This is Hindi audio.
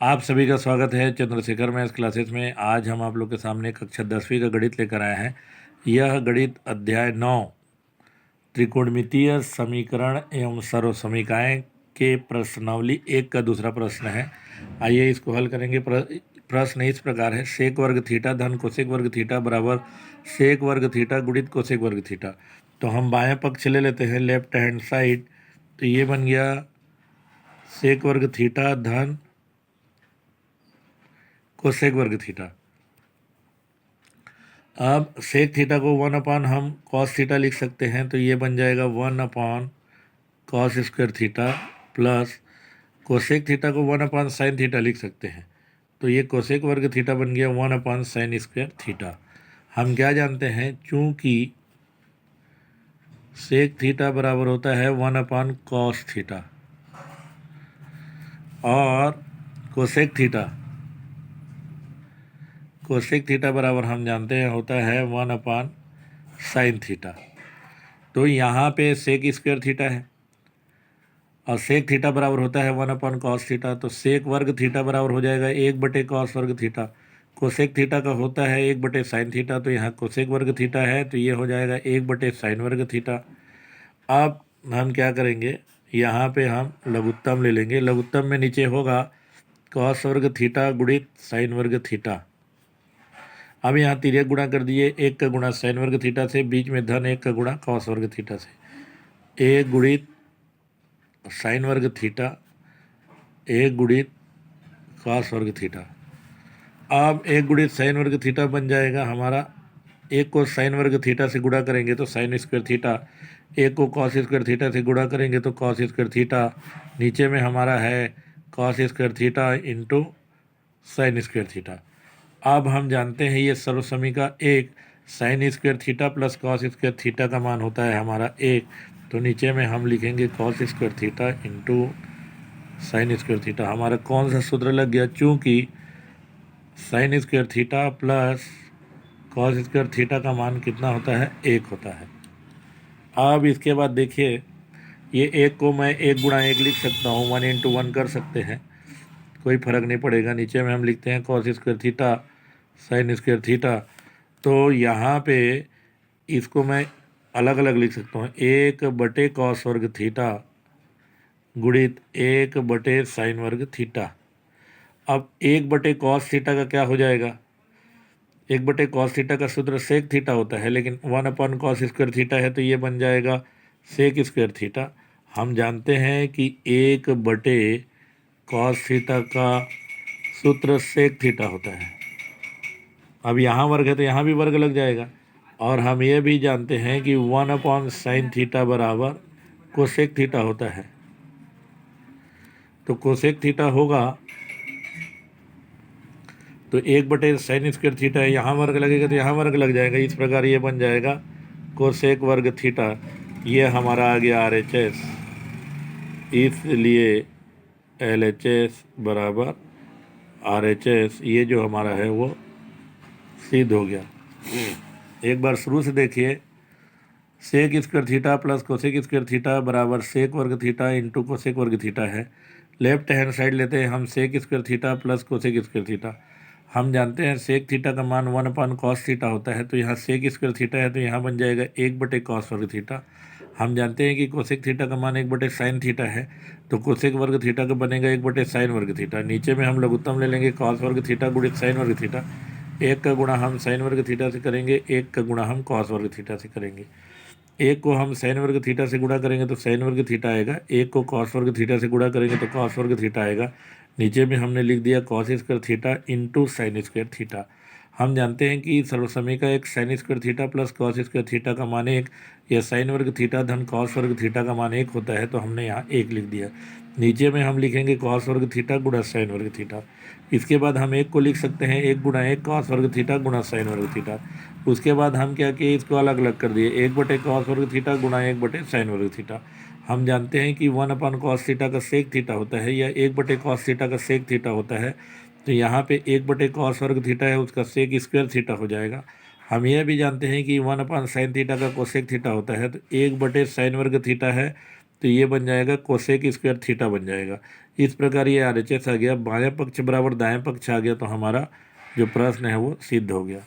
आप सभी का स्वागत है चंद्रशेखर मैथ्स क्लासेस में। आज हम आप लोग के सामने कक्षा 10वीं का गणित लेकर आए हैं। यह गणित अध्याय 9 त्रिकोणमितीय समीकरण एवं सर्वसमीकाएं के प्रश्नावली 1 का दूसरा प्रश्न है। आइए इसको हल करेंगे। प्रश्न इस प्रकार है, सेक वर्ग थीटा धन कोसेक वर्ग थीटा बराबर सेक वर्ग थीटा गुणित कोसेक वर्ग थीटा। तो हम बायां पक्ष ले लेते हैं, लेफ्ट हैंड साइड। तो ये बन गया सेक वर्ग थीटा धन कोसेक वर्ग थीटा। अब सेक थीटा को 1 हम कॉस थीटा लिख सकते हैं, तो ये बन जाएगा 1 cos square theta plus cosec theta को 1 साइन थीटा लिख सकते हैं, तो ये कोसेक वर्ग थीटा बन गया 1 साइन स्क्वायर थीटा। हम क्या जानते हैं, चूंकि सेक थीटा बराबर होता है 1 कॉस थीटा और कोसेक थीटा बराबर हम जानते हैं होता है 1 साइन थीटा। तो यहाँ पे सेक स्क्वायर थीटा है और सेक थीटा बराबर होता है 1 कॉस थीटा, तो सेक वर्ग थीटा बराबर हो जाएगा 1/कॉस वर्ग थीटा। कोसेक थीटा का होता है 1/साइन थीटा, तो यहाँ कोसेक वर्ग थीटा है, तो ये हो जाएगा 1/साइन वर्ग थीटा। अब हम क्या करेंगे, यहाँ पे हम लघुत्तम ले लेंगे। लघुत्तम में नीचे होगा कॉस वर्ग थीटा गुणित साइन वर्ग थीटा। अब यहाँ तिर्यक गुणा कर दिए, 1 का गुणा साइन वर्ग थीटा से, बीच में धन 1 का गुणा कॉस वर्ग थीटा से। 1 गुणित साइन वर्ग थीटा 1 गुणित कॉस वर्ग थीटा। अब 1 गुणित साइन वर्ग थीटा बन जाएगा हमारा, 1 को साइन वर्ग थीटा से गुणा करेंगे तो साइन स्क्वायर थीटा, 1 को कॉस स्क्वायर थीटा से गुणा करेंगे तो कॉस स्क्वायर थीटा। नीचे में हमारा है cos square theta into sine square theta. अब हम जानते हैं ये सर्वसमीका 1 sine square theta plus cos square theta का मान होता है हमारा 1, तो नीचे में हम लिखेंगे cos square theta into sine square theta. हमारा कौन सा सूत्र लग गया, चूँकि sine square theta plus cos square theta का मान कितना होता है, 1 होता है। अब इसके बाद देखिए, ये 1 को मैं 1 गुणा 1 लिख सकता हूँ, 1 इंटू 1 कर सकते हैं, कोई फ़र्क नहीं पड़ेगा। नीचे में हम लिखते हैं cos square theta sine square theta. तो यहाँ पे इसको मैं अलग अलग लिख सकता हूँ, 1/कॉस वर्ग थीटा गुणित 1/साइन वर्ग थीटा। अब 1/कॉस थीटा का क्या हो जाएगा, 1/कॉस थीटा का सूत्र सेक थीटा होता है, लेकिन 1 कॉस स्क्वायर थीटा है, तो ये बन जाएगा सेक स्क्वायर थीटा। हम जानते हैं कि 1/कॉस थीटा का सूत्र सेक थीटा होता है। अब यहाँ वर्ग है तो यहाँ भी वर्ग लग जाएगा। और हम ये भी जानते हैं कि 1/साइन थीटा बराबर कोसेक थीटा होता है, तो कोसेक थीटा होगा तो 1/साइन स्क्वायर थीटा है, यहाँ वर्ग लगेगा तो यहाँ वर्ग लग जाएगा। इस प्रकार ये बन जाएगा कोसेक वर्ग थीटा। ये हमारा आ गया RHS, इसलिए LHS बराबर RHS, ये जो हमारा है वो सिद्ध हो गया। एक बार शुरू से देखिए, sec square theta plus cosec square theta बराबर सेक वर्ग थीटा इंटू कोसेक वर्ग थीटा है। लेफ्ट हैंड साइड लेते हैं हम, sec square theta plus cosec square theta. हम जानते हैं सेक थीटा का मान 1/कॉस थीटा होता है, तो यहाँ सेक स्क्वायर थीटा है, तो यहाँ बन जाएगा 1/कॉस वर्ग थीटा। हम जानते हैं कि कोसेक थीटा का मान 1/साइन थीटा है, तो कोसेक वर्ग थीटा का बनेगा 1/साइन वर्ग थीटा। नीचे में हम लघुत्तम ले लेंगे कॉस वर्ग थीटा गुणित साइन वर्ग थीटा। 1 का गुणा हम साइन वर्ग थीटा से करेंगे, 1 का गुणा हम कॉस वर्ग थीटा से करेंगे। 1 को हम साइन वर्ग थीटा से गुणा करेंगे तो साइन वर्ग थीटा आएगा, 1 को कॉस वर्ग थीटा से गुणा करेंगे तो कॉस वर्ग थीटा आएगा। नीचे में हमने लिख दिया cos square theta into sine square theta. हम जानते हैं कि सर्वसमीका 1 sine square theta plus cos square theta का मान 1 या साइन वर्ग थीटा धन कॉस वर्ग थीटा का मान 1 होता है, तो हमने यहाँ 1 लिख दिया। नीचे में हम लिखेंगे कॉस वर्ग थीटा गुणा साइन वर्ग थीटा। इसके बाद हम 1 को लिख सकते हैं 1 गुणा 1 कॉस वर्ग थीटा गुणा साइन वर्ग थीटा। उसके बाद हम क्या किए, इसको अलग अलग कर दिए, 1/कॉस वर्ग थीटा गुणा 1/साइन वर्ग थीटा। हम जानते हैं कि 1/कॉस थीटा का सेक थीटा होता है या 1/कॉस थीटा का सेक थीटा होता है, तो यहाँ पे 1/कॉस वर्ग थीटा है, उसका सेक स्क्वायर थीटा हो जाएगा। हम यह भी जानते हैं कि 1/साइन थीटा का कोसेक थीटा होता है, तो 1/साइन वर्ग थीटा है, तो ये बन जाएगा कोसेक स्क्वायर थीटा बन जाएगा। इस प्रकार ये RHS आ गया, बायां पक्ष बराबर दायां पक्ष आ गया, तो हमारा जो प्रश्न है वो सिद्ध हो गया।